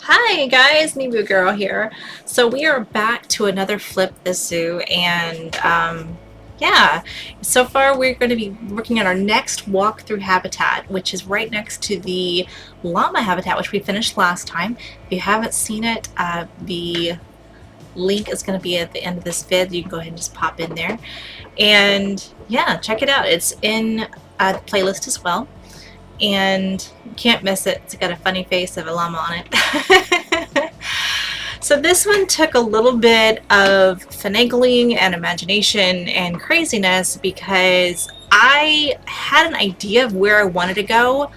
Hi guys, Nibu Girl here. So we are back to another Flip the Zoo, and yeah, so far we're going to be working on our next walk-through habitat, which is right next to the llama habitat, which we finished last time. If you haven't seen it, the link is going to be at the end of this vid. You can go ahead and just pop in there, and yeah, check it out. It's in the playlist as well. And you can't miss it. It's got a funny face of a llama on it. So this one took a little bit of finagling and imagination and craziness because I had an idea of where I wanted to go,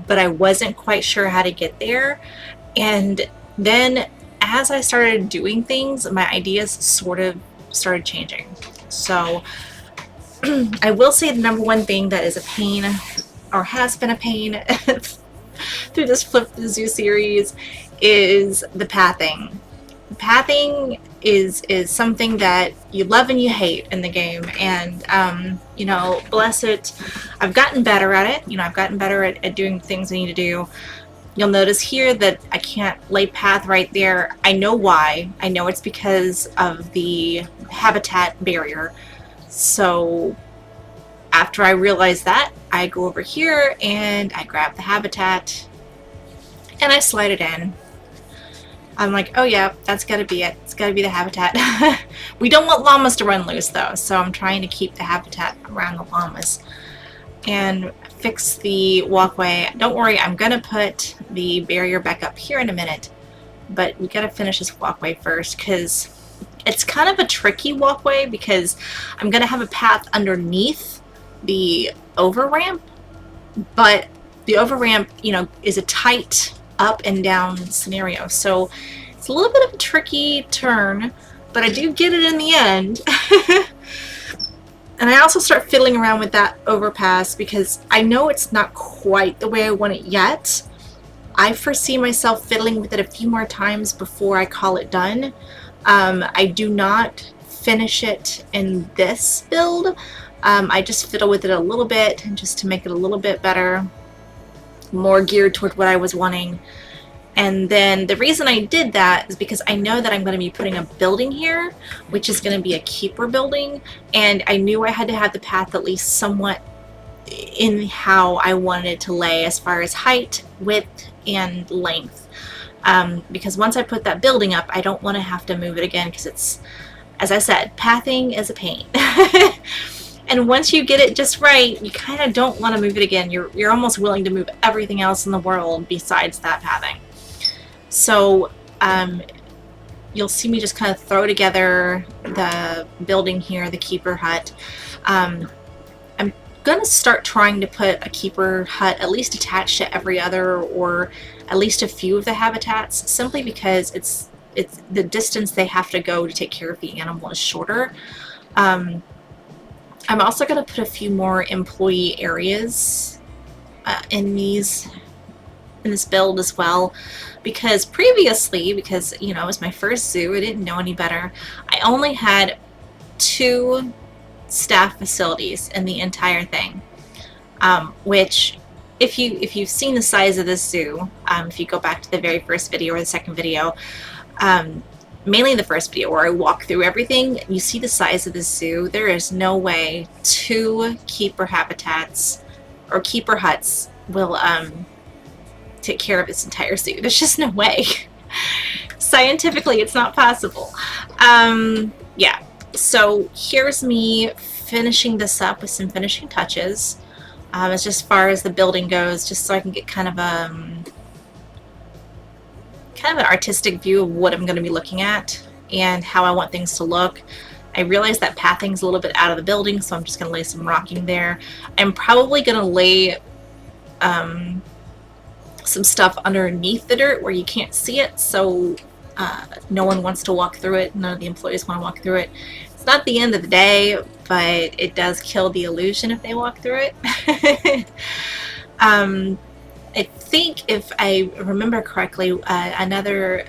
but I wasn't quite sure how to get there. And then as I started doing things, my ideas sort of started changing. So I will say the number one thing that is a pain, or has been a pain through this Flip the Zoo series, is the pathing. The pathing is something that you love and you hate in the game, and you know, bless it, I've gotten better at it. You know, I've gotten better at doing things I need to do. You'll notice here that I can't lay path right there. I know why. I know it's because of the habitat barrier. So after I realize that, I go over here and I grab the habitat and I slide it in. I'm like, oh yeah, that's gotta be it. It's gotta be the habitat. We don't want llamas to run loose though, so I'm trying to keep the habitat around the llamas. And fix the walkway. Don't worry, I'm gonna put the barrier back up here in a minute, but we gotta finish this walkway first because it's kind of a tricky walkway because I'm gonna have a path underneath the over ramp, but the over ramp, you know, is a tight up and down scenario, so it's a little bit of a tricky turn, but I do get it in the end. And I also start fiddling around with that overpass because I know it's not quite the way I want it yet. I foresee myself fiddling with it a few more times before I call it done. I do not finish it in this build. I just fiddle with it a little bit just to make it a little bit better, more geared toward what I was wanting. And then the reason I did that is because I know that I'm going to be putting a building here, which is going to be a keeper building, and I knew I had to have the path at least somewhat in how I wanted it to lay as far as height, width, and length. Because once I put that building up, I don't want to have to move it again because it's, as I said, pathing is a pain. And once you get it just right, you kind of don't want to move it again. You're almost willing to move everything else in the world besides that pathing. So you'll see me just kind of throw together the building here, the keeper hut. I'm going to start trying to put a keeper hut at least attached to every other or at least a few of the habitats, simply because it's the distance they have to go to take care of the animal is shorter. I'm also going to put a few more employee areas in this build as well, because previously, you know, it was my first zoo, I didn't know any better, I only had 2 staff facilities in the entire thing, which if you've seen the size of this zoo, if you go back to the very first video or the second video, mainly the first video where I walk through everything, you see the size of this zoo. There is no way 2 keeper habitats or keeper huts will take care of this entire zoo. There's just no way. Scientifically, it's not possible. Yeah, so here's me finishing this up with some finishing touches. As just far as the building goes, just so I can get kind of an artistic view of what I'm going to be looking at and how I want things to look. I realize that pathing's a little bit out of the building, so I'm just going to lay some rocking there. I'm probably going to lay some stuff underneath the dirt where you can't see it, so no one wants to walk through it. None of the employees want to walk through it. It's not the end of the day, but it does kill the illusion if they walk through it. I think if I remember correctly, another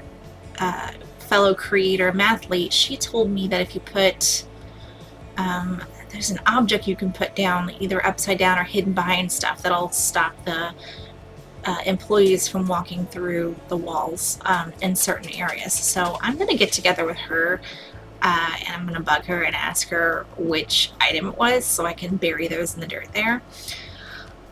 fellow creator, mathlete, she told me that if you put, there's an object you can put down either upside down or hidden behind stuff that'll stop the employees from walking through the walls in certain areas. So I'm going to get together with her and I'm going to bug her and ask her which item it was so I can bury those in the dirt there.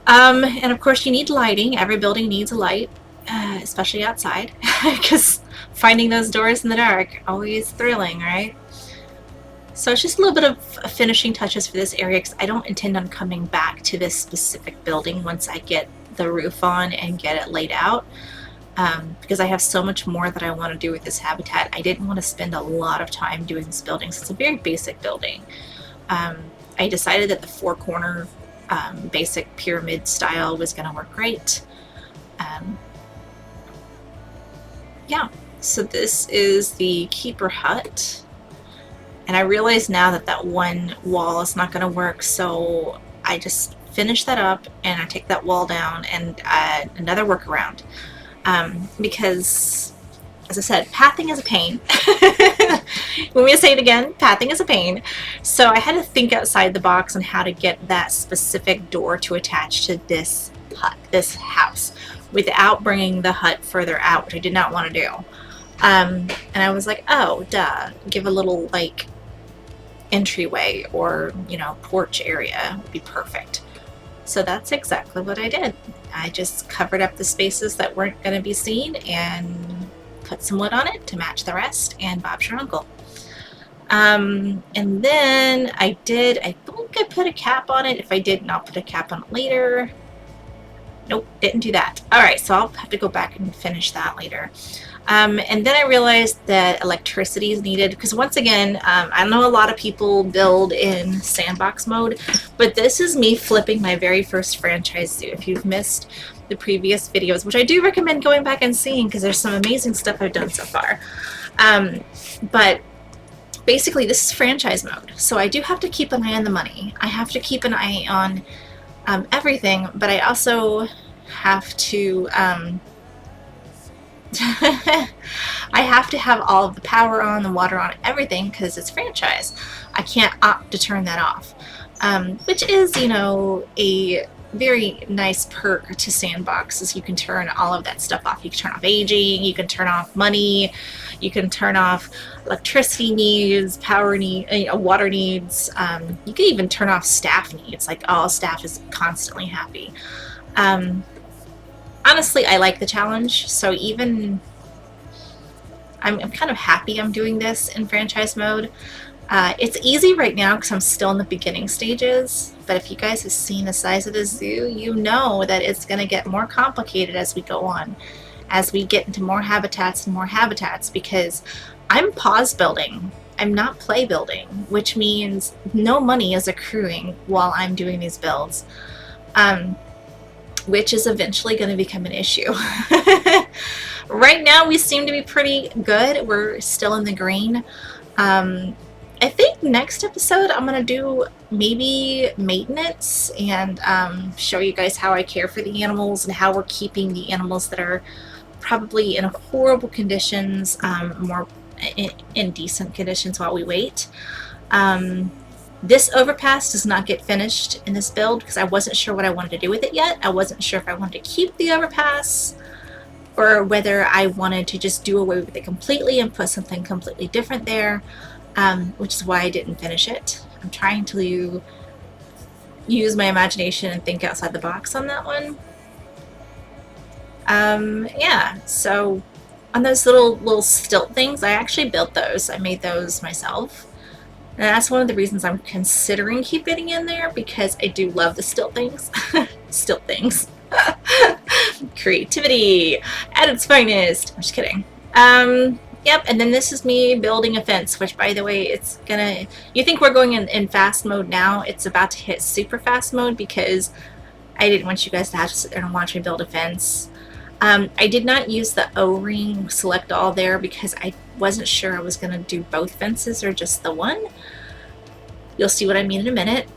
And of course you need lighting. Every building needs a light, especially outside, because finding those doors in the dark, always thrilling, right? So it's just a little bit of finishing touches for this area because I don't intend on coming back to this specific building once I get the roof on and get it laid out, because I have so much more that I want to do with this habitat. I didn't want to spend a lot of time doing this building, so it's a very basic building. I decided that the four-corner basic pyramid style was going to work great. Yeah, so this is the keeper hut. And I realize now that that one wall is not going to work, so I just finish that up and I take that wall down and add another workaround. Because, as I said, pathing is a pain. When we say it again, pathing is a pain. So I had to think outside the box on how to get that specific door to attach to this hut, this house, without bringing the hut further out, which I did not want to do. And I was like, oh, duh, give a little, like, entryway or, you know, porch area would be perfect. So that's exactly what I did. I just covered up the spaces that weren't going to be seen and put some wood on it to match the rest, and Bob's your uncle. And then I think I put a cap on it. If I didn't, I'll put a cap on it later. Nope, didn't do that. Alright, so I'll have to go back and finish that later. And then I realized that electricity is needed because, once again, I know a lot of people build in sandbox mode, but this is me flipping my very first franchise zoo. If you've missed the previous videos, which I do recommend going back and seeing because there's some amazing stuff I've done so far. But basically this is franchise mode, so I do have to keep an eye on the money. I have to keep an eye on everything, but I also have to I have to have all of the power on, the water on, everything, because it's franchise. I can't opt to turn that off, which is, you know, a very nice perk to sandbox, is you can turn all of that stuff off. You can turn off aging, you can turn off money, you can turn off electricity needs, power need, water needs. You can even turn off staff needs, like all staff is constantly happy. Honestly, I like the challenge, so even I'm kind of happy I'm doing this in franchise mode. It's easy right now because I'm still in the beginning stages, but if you guys have seen the size of the zoo, you know that it's going to get more complicated as we go on, as we get into more habitats and more habitats, because I'm pause building. I'm not play building, which means no money is accruing while I'm doing these builds. Which is eventually going to become an issue. Right now we seem to be pretty good. We're still in the green. I think next episode I'm going to do maybe maintenance and show you guys how I care for the animals and how we're keeping the animals that are probably in horrible conditions more in decent conditions while we wait. This overpass does not get finished in this build because I wasn't sure what I wanted to do with it yet. I wasn't sure if I wanted to keep the overpass or whether I wanted to just do away with it completely and put something completely different there, which is why I didn't finish it. I'm trying to use my imagination and think outside the box on that one. Yeah, so on those little stilt things, I actually built those. I made those myself. And that's one of the reasons I'm considering keeping it in there, because I do love the stilt things. Stilt things. Creativity at its finest. I'm just kidding. Yep, and then this is me building a fence, which, by the way, it's gonna... You think we're going in fast mode now. It's about to hit super fast mode because I didn't want you guys to have to sit there and watch me build a fence. I did not use the O-ring select all there because I wasn't sure I was going to do both fences or just the one. You'll see what I mean in a minute.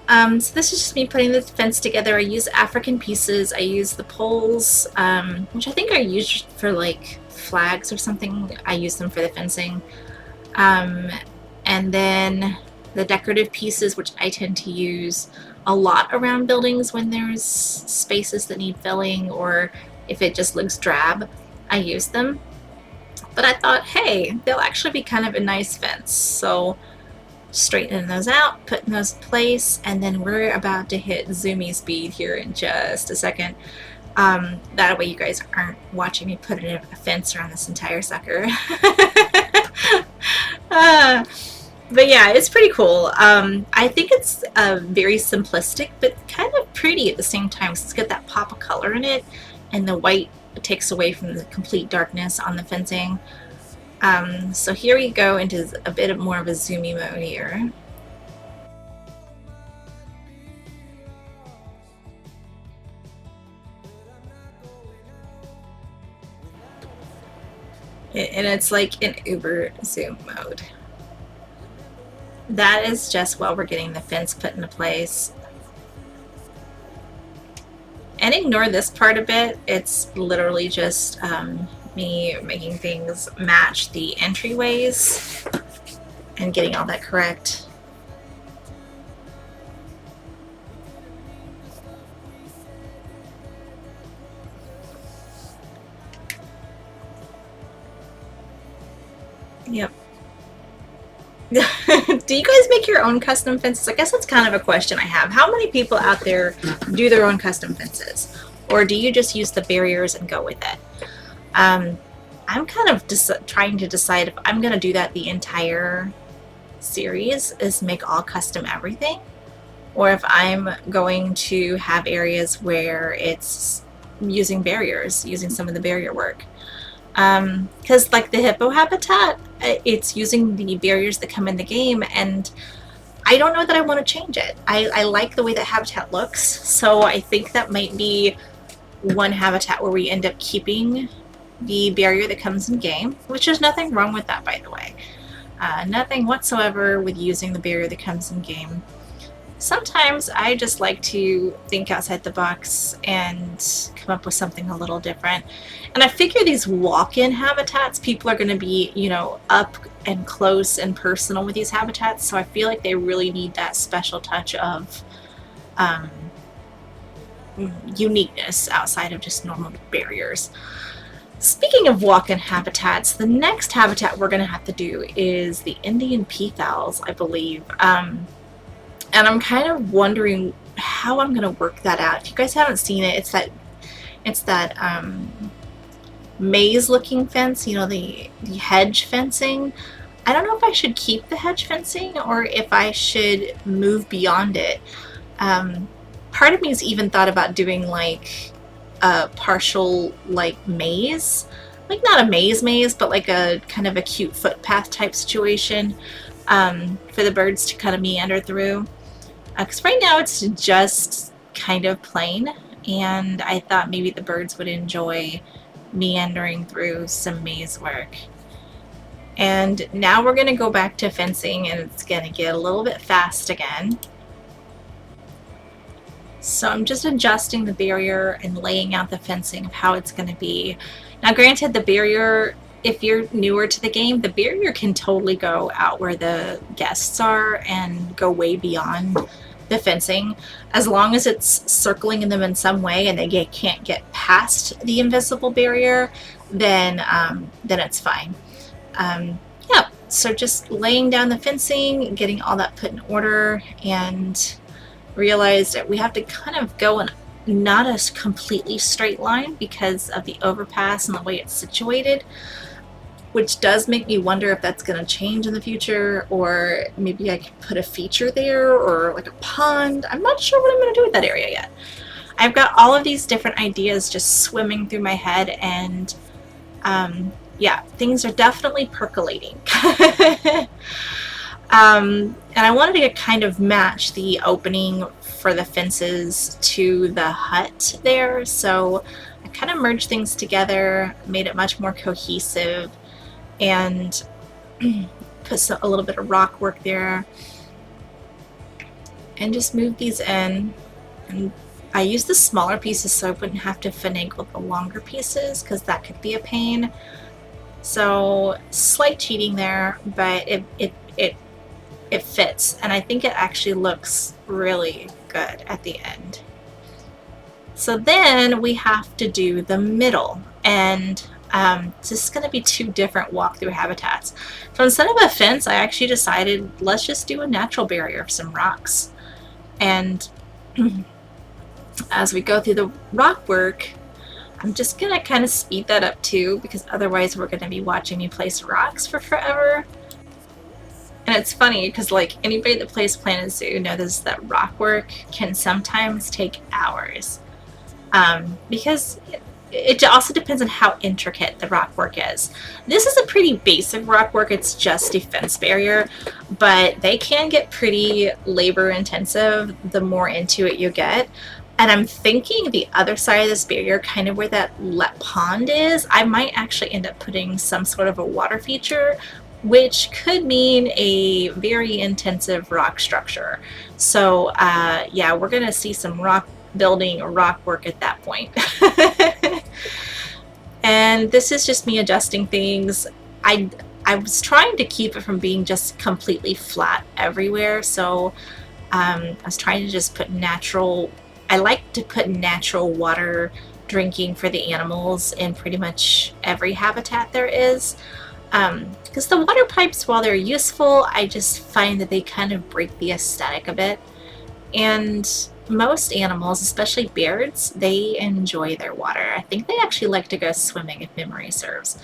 So this is just me putting the fence together. I use African pieces. I use the poles, which I think are used for like flags or something. I use them for the fencing. And then the decorative pieces, which I tend to use a lot around buildings when there's spaces that need filling, or if it just looks drab, I use them. But I thought, hey, they'll actually be kind of a nice fence. So straightening those out, putting those in place, and then we're about to hit zoomy speed here in just a second. That way you guys aren't watching me put in a fence around this entire sucker. But yeah, it's pretty cool. I think it's very simplistic, but kind of pretty at the same time. It's got that pop of color in it, and the white takes away from the complete darkness on the fencing. So here we go into a bit more of a zoomy mode here. And it's like an uber zoom mode. That is just while we're getting the fence put into place. And ignore this part a bit. It's literally just me making things match the entryways and getting all that correct. Yep. Do you guys make your own custom fences? I guess that's kind of a question I have. How many people out there do their own custom fences? Or do you just use the barriers and go with it? I'm kind of trying to decide if I'm going to do that the entire series, is make all custom everything, or if I'm going to have areas where it's using barriers, using some of the barrier work. Because like the hippo habitat, it's using the barriers that come in the game, and I don't know that I want to change it. I like the way that habitat looks, so I think that might be one habitat where we end up keeping the barrier that comes in game, which there's nothing wrong with that, by the way. Nothing whatsoever with using the barrier that comes in game. Sometimes I just like to think outside the box and come up with something a little different. And I figure these walk-in habitats, people are going to be, you know, up and close and personal with these habitats, so I feel like they really need that special touch of uniqueness outside of just normal barriers. Speaking of walk-in habitats, the next habitat we're going to have to do is the Indian peafowls, I believe. And I'm kind of wondering how I'm going to work that out. If you guys haven't seen it, it's that maze-looking fence, you know, the hedge fencing. I don't know if I should keep the hedge fencing or if I should move beyond it. Part of me has even thought about doing like a partial like maze, like not a maze, but like a kind of a cute footpath type situation for the birds to kind of meander through. Because right now it's just kind of plain, and I thought maybe the birds would enjoy meandering through some maze work. And now we're going to go back to fencing, and it's going to get a little bit fast again. So I'm just adjusting the barrier and laying out the fencing of how it's going to be. Now granted, the barrier, if you're newer to the game, the barrier can totally go out where the guests are and go way beyond the fencing. As long as it's circling them in some way and they can't get past the invisible barrier, then it's fine. Yeah, so just laying down the fencing, getting all that put in order, and realized that we have to kind of go in not a completely straight line because of the overpass and the way it's situated, which does make me wonder if that's going to change in the future, or maybe I could put a feature there or like a pond. I'm not sure what I'm going to do with that area yet. I've got all of these different ideas just swimming through my head, and yeah, things are definitely percolating. And I wanted to kind of match the opening for the fences to the hut there, so I kind of merged things together, made it much more cohesive, and put a little bit of rock work there, and just move these in. And I used the smaller pieces so I wouldn't have to finagle the longer pieces, because that could be a pain. So slight cheating there, but it it fits, and I think it actually looks really good at the end. So then we have to do the middle, and this is going to be two different walkthrough habitats. So instead of a fence, I actually decided let's just do a natural barrier of some rocks. And as we go through the rock work, I'm just going to kind of speed that up too, because otherwise we're going to be watching me place rocks for forever. And it's funny because like anybody that plays Planet Zoo knows that rock work can sometimes take hours. Because it also depends on how intricate the rock work is. This is a pretty basic rock work, it's just a fence barrier, but they can get pretty labor intensive the more into it you get. And I'm thinking the other side of this barrier, kind of where that pond is, I might actually end up putting some sort of a water feature, which could mean a very intensive rock structure. So yeah, we're gonna see some rock building or rock work at that point. And this is just me adjusting things. I was trying to keep it from being just completely flat everywhere, so I was trying to just put natural, I like to put natural water drinking for the animals in pretty much every habitat there is. Because the water pipes, while they're useful, I just find that they kind of break the aesthetic a bit. And most animals, especially beards, they enjoy their water. I think they actually like to go swimming if memory serves.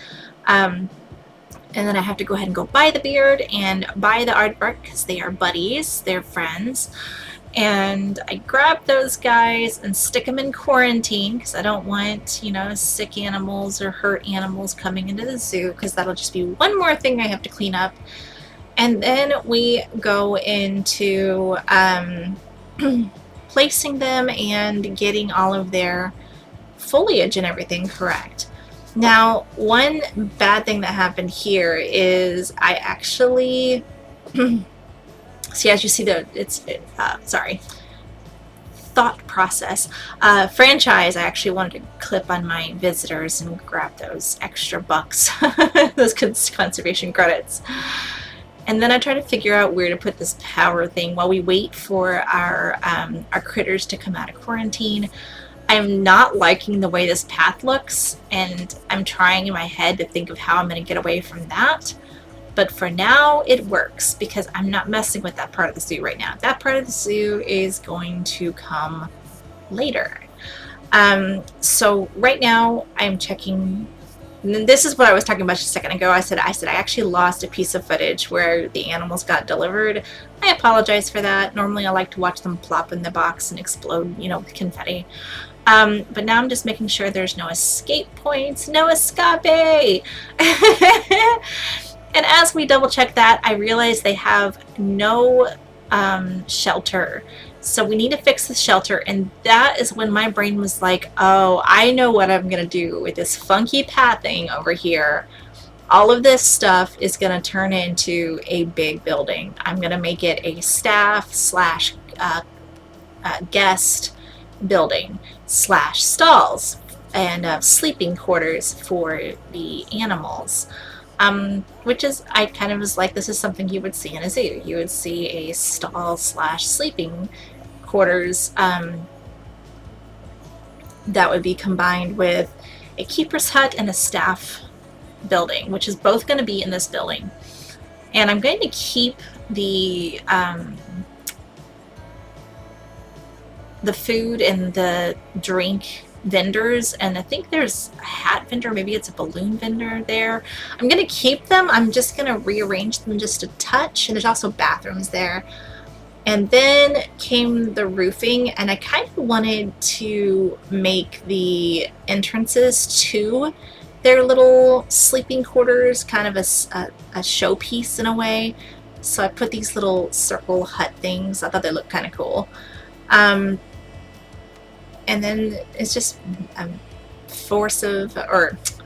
And then I have to go ahead and go buy the beard and buy the aardvark because they are buddies, they're friends. And I grab those guys and stick them in quarantine because I don't want, you know, sick animals or hurt animals coming into the zoo, because that'll just be one more thing I have to clean up. And then we go into placing them and getting all of their foliage and everything correct. Now, one bad thing that happened here is I actually see, as you see, thought process. Franchise, I actually wanted to clip on my visitors and grab those extra bucks, those conservation credits. And then I try to figure out where to put this power thing while we wait for our critters to come out of quarantine. I'm not liking the way this path looks, and I'm trying in my head to think of how I'm going to get away from that. But for now, it works because I'm not messing with that part of the zoo right now. That part of the zoo is going to come later. So right now, I'm checking. And this is what I was talking about just a second ago. I said I actually lost a piece of footage where the animals got delivered. I apologize for that. Normally, I like to watch them plop in the box and explode, you know, with confetti. But now I'm just making sure there's no escape points, no escape. And as we double check that, I realize they have no shelter. So we need to fix the shelter. And that is when my brain was like, oh, I know what I'm going to do with this funky pathing over here. All of this stuff is going to turn into a big building. I'm going to make it a staff slash guest building slash stalls and sleeping quarters for the animals. Which is, I kind of was like, this is something you would see in a zoo. You would see a stall slash sleeping quarters that would be combined with a keeper's hut and a staff building, which is both going to be in this building. And I'm going to keep the food and the drink vendors, and I think there's a hat vendor, maybe it's a balloon vendor there. I'm going to keep them. I'm just going to rearrange them just a touch, and there's also bathrooms there. And then came the roofing, and I kind of wanted to make the entrances to their little sleeping quarters kind of a showpiece in a way. So I put these little circle hut things. I thought they looked kind of cool. And then it's just a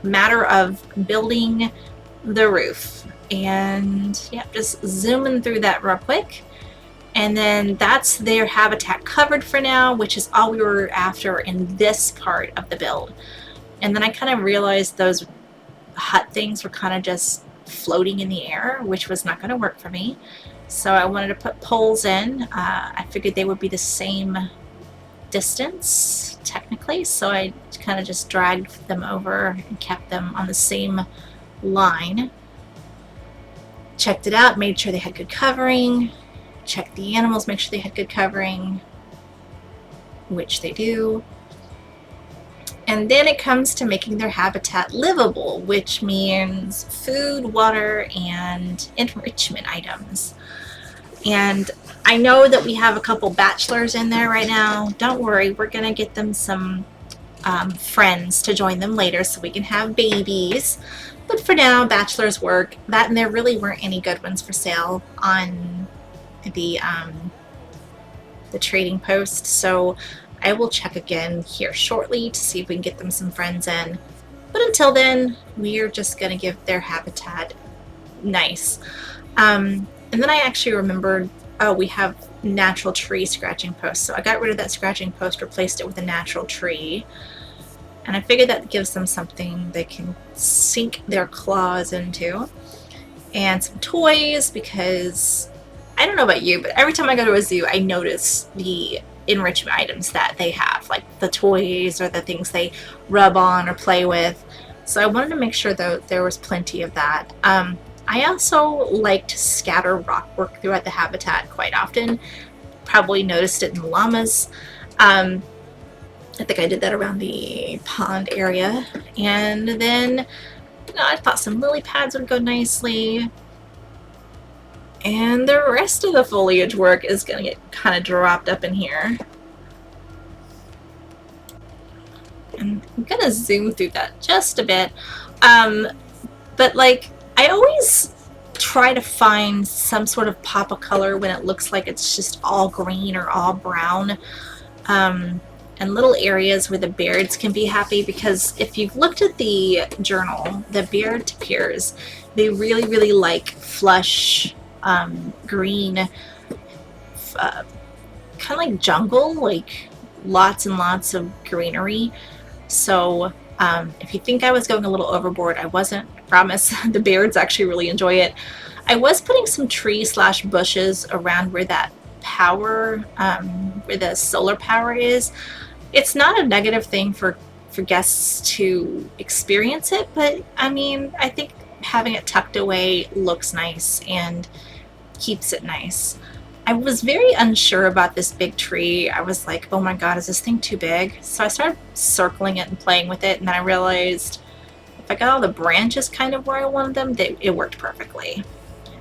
matter of building the roof. And yeah, just zooming through that real quick. And then that's their habitat covered for now, which is all we were after in this part of the build. And then I kind of realized those hut things were kind of just floating in the air, which was not going to work for me. So I wanted to put poles in. I figured they would be the same distance technically, so I kind of just dragged them over and kept them on the same line. Checked it out, made sure they had good covering, checked the animals, make sure they had good covering, which they do. And then it comes to making their habitat livable, which means food, water, and enrichment items. And I know that we have a couple bachelors in there right now. Don't worry, we're going to get them some friends to join them later so we can have babies. But for now, bachelors work. That, and there really weren't any good ones for sale on the trading post. So I will check again here shortly to see if we can get them some friends in. But until then, we are just going to give their habitat nice. And then I actually remembered, oh, we have natural tree scratching posts. So I got rid of that scratching post, replaced it with a natural tree. And I figured that gives them something they can sink their claws into. And some toys, because I don't know about you, but every time I go to a zoo, I notice the enrichment items that they have, like the toys or the things they rub on or play with. So I wanted to make sure that there was plenty of that. I also like to scatter rock work throughout the habitat quite often. Probably noticed it in the llamas. I think I did that around the pond area. And then, you know, I thought some lily pads would go nicely. And the rest of the foliage work is going to get kind of dropped up in here. And I'm going to zoom through that just a bit. But like, I always try to find some sort of pop of color when it looks like it's just all green or all brown. And little areas where the Bairds can be happy, because if you've looked at the journal, the Baird Tapirs, they really, really like flush green, kind of like jungle, like lots and lots of greenery. So if you think I was going a little overboard, I wasn't, I promise. The Bairds actually really enjoy it. I was putting some trees / bushes around where that power, where the solar power is. It's not a negative thing for guests to experience it, but I mean, I think having it tucked away looks nice and keeps it nice. I was very unsure about this big tree. I was like, oh my god, is this thing too big? So I started circling it and playing with it, and then I realized if I got all the branches kind of where I wanted them, it worked perfectly.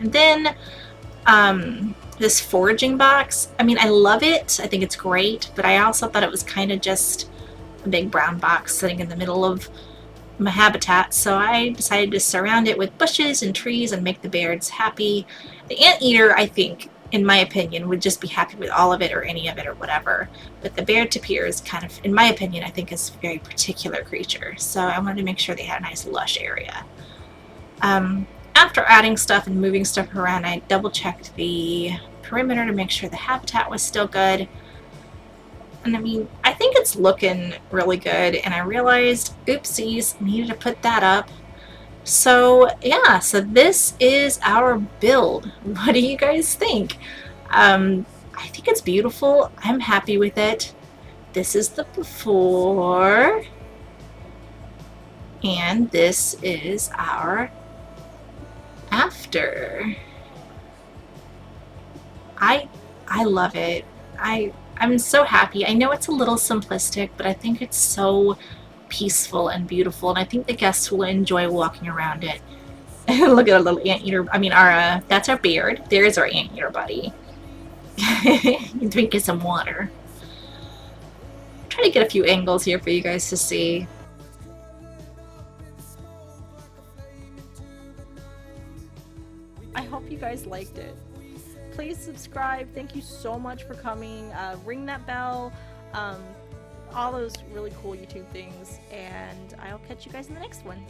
And then this foraging box, I mean, I love it. I think it's great, but I also thought it was kind of just a big brown box sitting in the middle of my habitat, so I decided to surround it with bushes and trees and make the Bairds happy. The anteater, I think, in my opinion, would just be happy with all of it or any of it or whatever, but the Baird Tapirs kind of, in my opinion, I think is a very particular creature, so I wanted to make sure they had a nice lush area. After adding stuff and moving stuff around, I double-checked the perimeter to make sure the habitat was still good. And I mean, I think it's looking really good, and I realized, oopsies, needed to put that up. So yeah, so this is our build. What do you guys think? I think it's beautiful. I'm happy with it. This is the before, and this is our after. I love it. I'm so happy. I know it's a little simplistic, but I think it's so peaceful and beautiful, and I think the guests will enjoy walking around it. Look at our little anteater. I mean, that's our Baird. There's our anteater buddy. Drinking some water. I'm trying to get a few angles here for you guys to see. I hope you guys liked it. Please subscribe. Thank you so much for coming. Ring that bell. All those really cool YouTube things. And I'll catch you guys in the next one.